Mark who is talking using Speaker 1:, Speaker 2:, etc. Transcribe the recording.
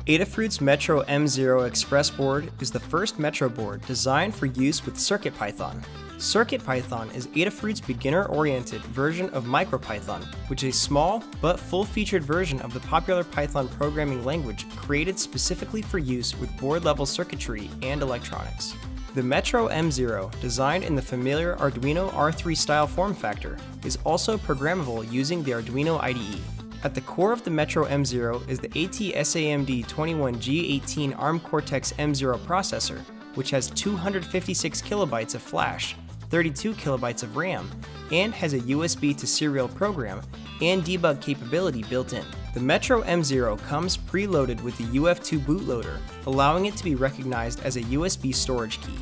Speaker 1: Adafruit's Metro M0 Express board is the first Metro board designed for use with CircuitPython. CircuitPython is Adafruit's beginner-oriented version of MicroPython, which is a small but full-featured version of the popular Python programming language created specifically for use with board-level circuitry and electronics. The Metro M0, designed in the familiar Arduino R3 style form factor, is also programmable using the Arduino IDE. At the core of the Metro M0 is the AT-SAMD21G18 ARM Cortex-M0 processor, which has 256 kilobytes of flash, 32 kilobytes of RAM, and has a USB to serial program and debug capability built in. The Metro M0 comes preloaded with the UF2 bootloader, allowing it to be recognized as a USB storage key.